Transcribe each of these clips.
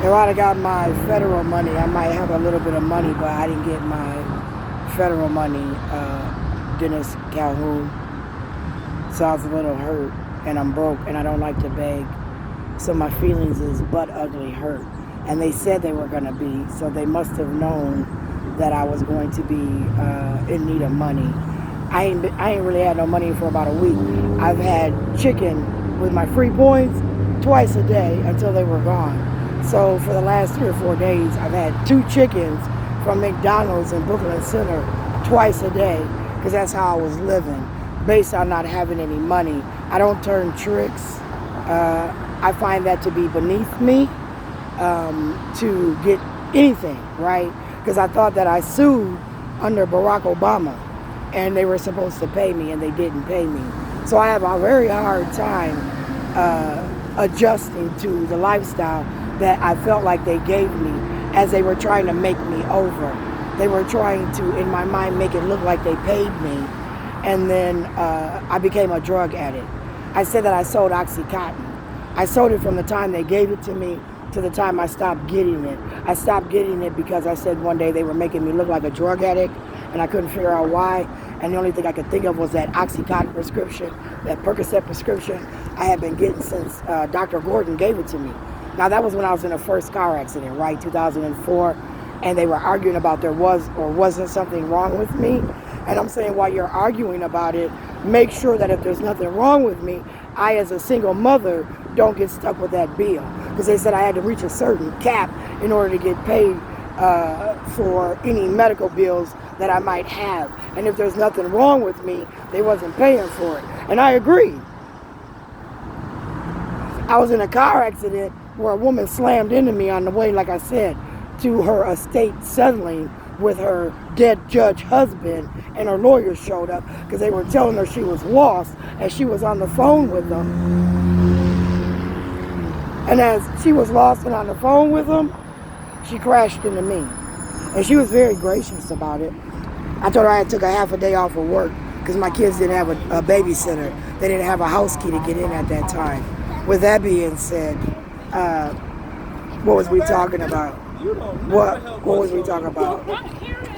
If I'd have got my federal money, I might have a little bit of money, but I didn't get my federal money, Dennis Calhoun. So I was a little hurt, and I'm broke, and I don't like to beg. So my feelings is butt ugly hurt. And they said they were going to be, so they must have known that I was going to be in need of money. I ain't really had no money for about a week. I've had chicken with my free points twice a day until they were gone. So for the last 3 or 4 days, I've had 2 chickens from McDonald's in Brooklyn Center twice a day because that's how I was living, based on not having any money. I don't turn tricks. I find that to be beneath me to get anything, right? Because I thought that I sued under Barack Obama and they were supposed to pay me and they didn't pay me. So I have a very hard time adjusting to the lifestyle that I felt like they gave me as they were trying to make me over. They were trying to, in my mind, make it look like they paid me. And then I became a drug addict. I said that I sold Oxycontin. I sold it from the time they gave it to me to the time I stopped getting it. I stopped getting it because I said one day they were making me look like a drug addict and I couldn't figure out why. And the only thing I could think of was that Oxycontin prescription, that Percocet prescription I had been getting since Dr. Gordon gave it to me. Now that was when I was in a first car accident, right, 2004, and they were arguing about there was or wasn't something wrong with me. And I'm saying while you're arguing about it, make sure that if there's nothing wrong with me, I as a single mother don't get stuck with that bill. Because they said I had to reach a certain cap in order to get paid for any medical bills that I might have. And if there's nothing wrong with me, they wasn't paying for it. And I agreed. I was in a car accident where a woman slammed into me on the way, like I said, to her estate settling with her dead judge husband, and her lawyers showed up because they were telling her she was lost as she was on the phone with them. And as she was lost and on the phone with them, she crashed into me. And she was very gracious about it. I told her I took a half a day off of work because my kids didn't have a babysitter. They didn't have a house key to get in at that time. With that being said, what was we talking about? What was we talking about?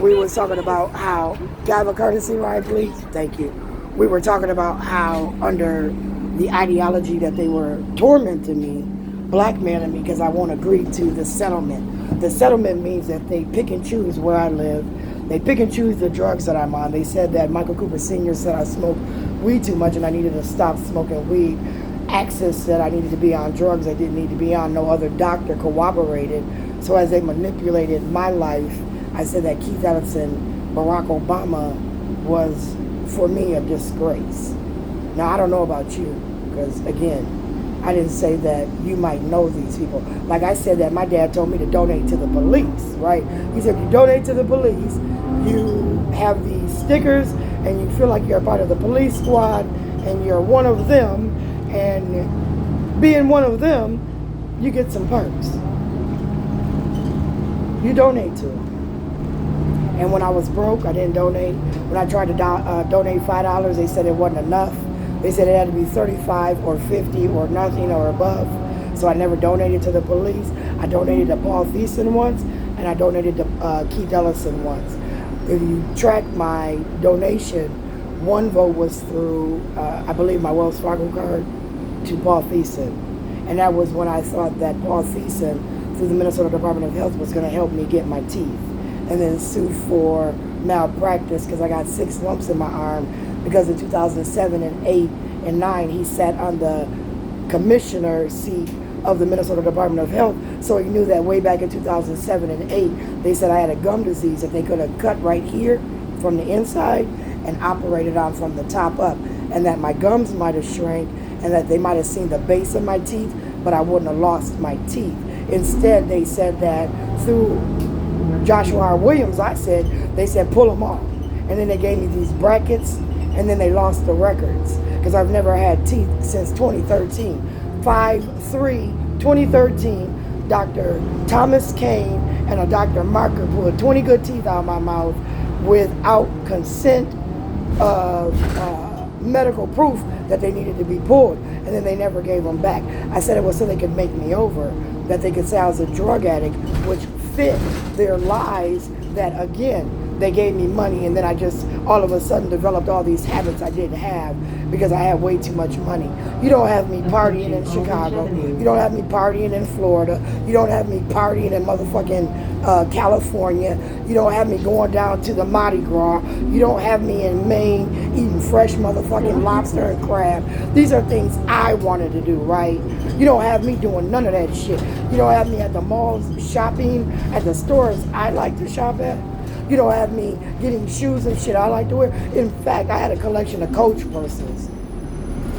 We was talking about how, can I have a courtesy ride, please? Thank you. We were talking about how under the ideology that they were tormenting me, blackmailing me because I won't agree to the settlement. The settlement means that they pick and choose where I live. They pick and choose the drugs that I'm on. They said that Michael Cooper Sr. said I smoked weed too much and I needed to stop smoking weed. Access said I needed to be on drugs I didn't need to be on. No other doctor corroborated. So as they manipulated my life, I said that Keith Ellison, Barack Obama, was, for me, a disgrace. Now, I don't know about you, because, again, I didn't say that you might know these people. Like I said that my dad told me to donate to the police, right? He said, if you donate to the police, you have these stickers, and you feel like you're a part of the police squad, and you're one of them, and being one of them, you get some perks. You donate to them. And when I was broke, I didn't donate. When I tried to donate $5, they said it wasn't enough. They said it had to be 35 or 50 or nothing or above. So I never donated to the police. I donated to Paul Thiessen once, and I donated to Keith Ellison once. If you track my donation, one vote was through, I believe, my Wells Fargo card to Paul Thiessen. And that was when I thought that Paul Thiessen, through the Minnesota Department of Health, was going to help me get my teeth. And then sued for malpractice because I got 6 lumps in my arm because in 2007 and 8 and 9 he sat on the commissioner seat of the Minnesota Department of Health. So he knew that way back in 2007 and 8 they said I had a gum disease that they could have cut right here from the inside and operated on from the top up, and that my gums might have shrank and that they might have seen the base of my teeth, but I wouldn't have lost my teeth. Instead, they said that through Joshua R. Williams, they said pull them off. And then they gave me these brackets, and then they lost the records because I've never had teeth since 2013. 5/3/2013, Dr. Thomas Kane and a Dr. Marker pulled 20 good teeth out of my mouth without consent of medical proof that they needed to be pulled, and then they never gave them back. I said it was so they could make me over, that they could say I was a drug addict, which fit their lies that, again, they gave me money and then I just all of a sudden developed all these habits I didn't have because I had way too much money. You don't have me partying in Chicago. You don't have me partying in Florida. You don't have me partying in motherfucking California. You don't have me going down to the Mardi Gras. You don't have me in Maine eating fresh motherfucking lobster and crab. These are things I wanted to do, right? You don't have me doing none of that shit. You don't have me at the malls shopping at the stores I like to shop at. You don't have me getting shoes and shit I like to wear. In fact, I had a collection of Coach purses.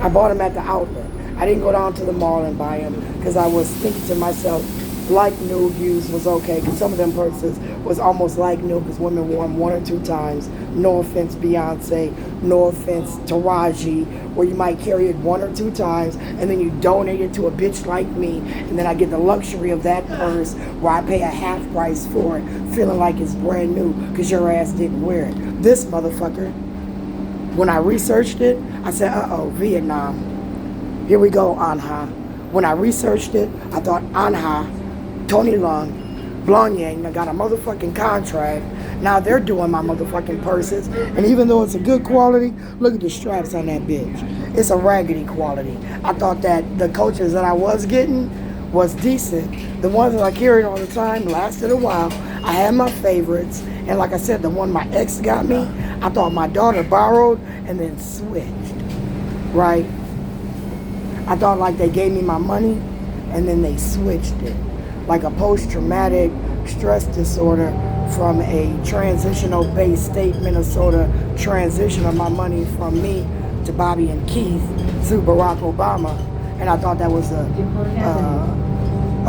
I bought them at the outlet. I didn't go down to the mall and buy them because I was thinking to myself, like new use was okay, because some of them purses was almost like new because women wore them 1 or 2 times. No offense, Beyonce. No offense, Taraji, where you might carry it 1 or 2 times and then you donate it to a bitch like me, and then I get the luxury of that purse where I pay a half price for it, feeling like it's brand new because your ass didn't wear it. This motherfucker, when I researched it, I said, uh-oh, Vietnam. Here we go, Anha. When I researched it, I thought Anha, Tony Leung, Blonyang, I got a motherfucking contract. Now they're doing my motherfucking purses. And even though it's a good quality, look at the straps on that bitch. It's a raggedy quality. I thought that the Coaches that I was getting was decent. The ones that I carried all the time lasted a while. I had my favorites. And like I said, the one my ex got me, I thought my daughter borrowed and then switched, right? I thought like they gave me my money and then they switched it. Like a post-traumatic stress disorder from a transitional-based state, Minnesota, transition of my money from me to Bobby and Keith through Barack Obama. And I thought that was a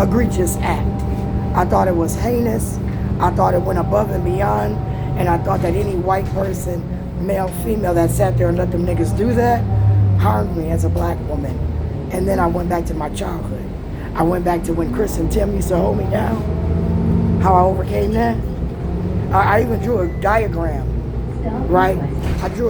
egregious act. I thought it was heinous. I thought it went above and beyond. And I thought that any white person, male, female, that sat there and let them niggas do that harmed me as a black woman. And then I went back to my childhood. I went back to when Chris and Tim used to hold me down, how I overcame that. I even drew a diagram, right? I drew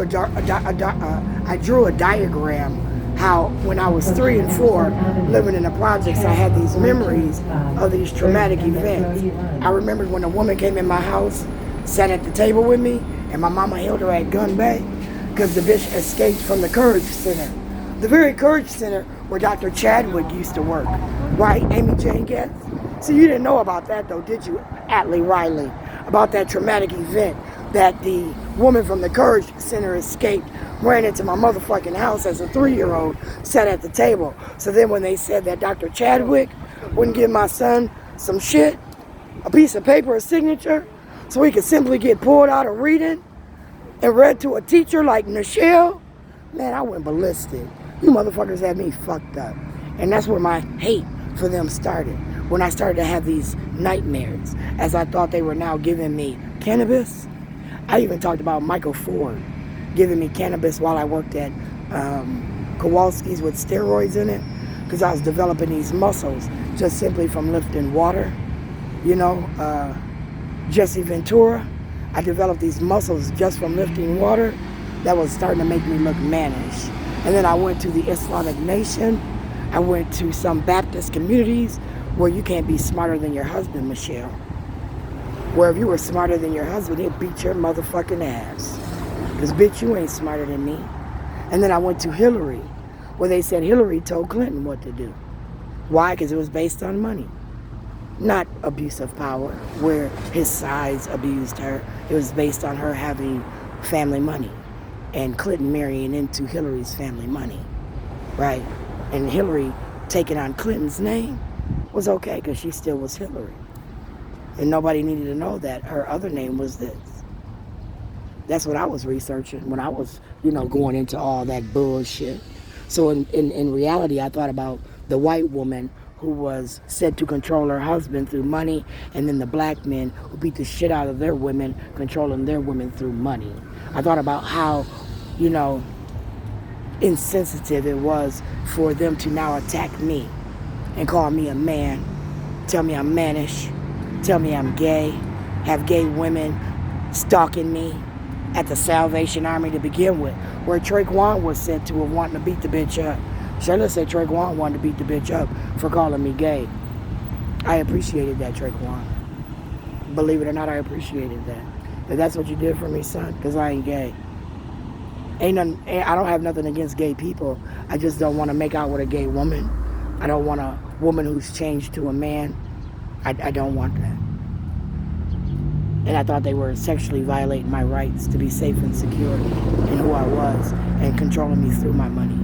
a diagram how when I was 3 and 4 living in the projects, I had these memories of these traumatic events. I remembered when a woman came in my house, sat at the table with me, and my mama held her at gun bay because the bitch escaped from the Courage Center. The very Courage Center where Dr. Chadwick used to work, right? Amy Jane Getz. So you didn't know about that though, did you, Atlee Riley? About that traumatic event that the woman from the Courage Center escaped, ran into my motherfucking house as a 3-year-old, sat at the table. So then when they said that Dr. Chadwick wouldn't give my son some shit, a piece of paper, a signature, so he could simply get pulled out of reading and read to a teacher like Nichelle, man, I went ballistic. You motherfuckers had me fucked up. And that's where my hate for them started. When I started to have these nightmares, as I thought they were now giving me cannabis. I even talked about Michael Ford giving me cannabis while I worked at Kowalski's with steroids in it, because I was developing these muscles just simply from lifting water. You know, Jesse Ventura, I developed these muscles just from lifting water that was starting to make me look mannish. And then I went to the Islamic Nation. I went to some Baptist communities where you can't be smarter than your husband, Michelle. Where if you were smarter than your husband, he'd beat your motherfucking ass. Because bitch, you ain't smarter than me. And then I went to Hillary, where they said Hillary told Clinton what to do. Why? Because it was based on money. Not abuse of power, where his sides abused her. It was based on her having family money. And Clinton marrying into Hillary's family money, right? And Hillary taking on Clinton's name was okay because she still was Hillary. And nobody needed to know that her other name was this. That's what I was researching when I was, going into all that bullshit. So in reality, I thought about the white woman who was said to control her husband through money, and then the black men who beat the shit out of their women, controlling their women through money. I thought about how, insensitive it was for them to now attack me and call me a man, tell me I'm mannish, tell me I'm gay, have gay women stalking me at the Salvation Army to begin with, where Traquan was said to have wanted to beat the bitch up. Shayla said Traquan wanted to beat the bitch up for calling me gay. I appreciated that, Traquan. Believe it or not, I appreciated that. If that's what you did for me, son, because I ain't gay. I don't have nothing against gay people. I just don't want to make out with a gay woman. I don't want a woman who's changed to a man. I don't want that. And I thought they were sexually violating my rights to be safe and secure in who I was and controlling me through my money.